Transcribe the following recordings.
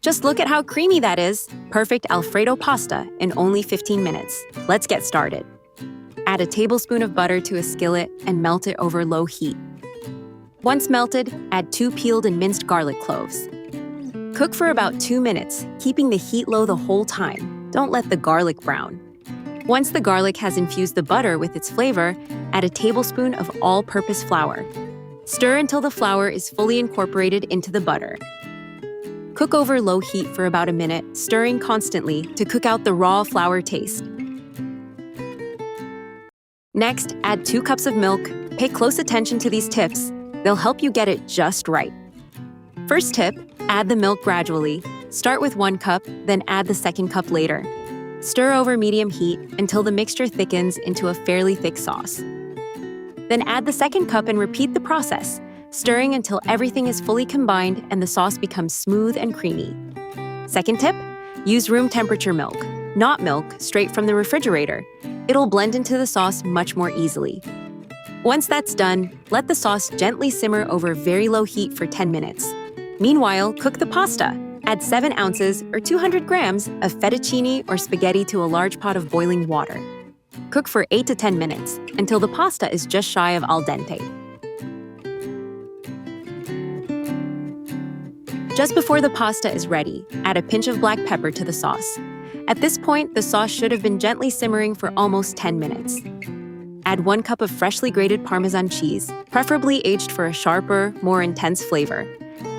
Just look at how creamy that is. Perfect Alfredo pasta in only 15 minutes. Let's get started. Add a tablespoon of butter to a skillet and melt it over low heat. Once melted, add 2 peeled and minced garlic cloves. Cook for about 2 minutes, keeping the heat low the whole time. Don't let the garlic brown. Once the garlic has infused the butter with its flavor, add a tablespoon of all-purpose flour. Stir until the flour is fully incorporated into the butter. Cook over low heat for about a minute, stirring constantly to cook out the raw flour taste. Next, add 2 cups of milk. Pay close attention to these tips. They'll help you get it just right. First tip, add the milk gradually. Start with 1 cup, then add the second cup later. Stir over medium heat until the mixture thickens into a fairly thick sauce. Then add the second cup and repeat the process, stirring until everything is fully combined and the sauce becomes smooth and creamy. Second tip, use room temperature milk, not milk straight from the refrigerator. It'll blend into the sauce much more easily. Once that's done, let the sauce gently simmer over very low heat for 10 minutes. Meanwhile, cook the pasta. Add 7 ounces or 200 grams of fettuccine or spaghetti to a large pot of boiling water. Cook for 8 to 10 minutes until the pasta is just shy of al dente. Just before the pasta is ready, add a pinch of black pepper to the sauce. At this point, the sauce should have been gently simmering for almost 10 minutes. Add 1 cup of freshly grated Parmesan cheese, preferably aged for a sharper, more intense flavor.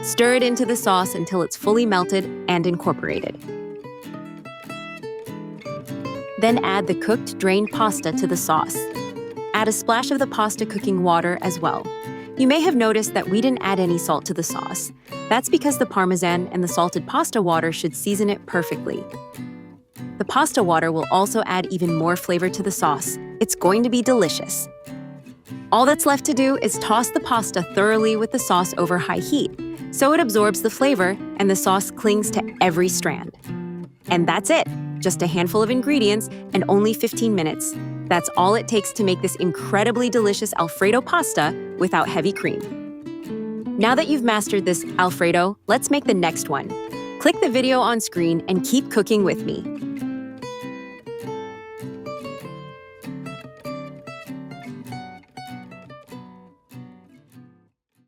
Stir it into the sauce until it's fully melted and incorporated. Then add the cooked, drained pasta to the sauce. Add a splash of the pasta cooking water as well. You may have noticed that we didn't add any salt to the sauce. That's because the Parmesan and the salted pasta water should season it perfectly. The pasta water will also add even more flavor to the sauce. It's going to be delicious. All that's left to do is toss the pasta thoroughly with the sauce over high heat, so it absorbs the flavor and the sauce clings to every strand. And that's it! Just a handful of ingredients and only 15 minutes. That's all it takes to make this incredibly delicious Alfredo pasta without heavy cream. Now that you've mastered this Alfredo, let's make the next one. Click the video on screen and keep cooking with me.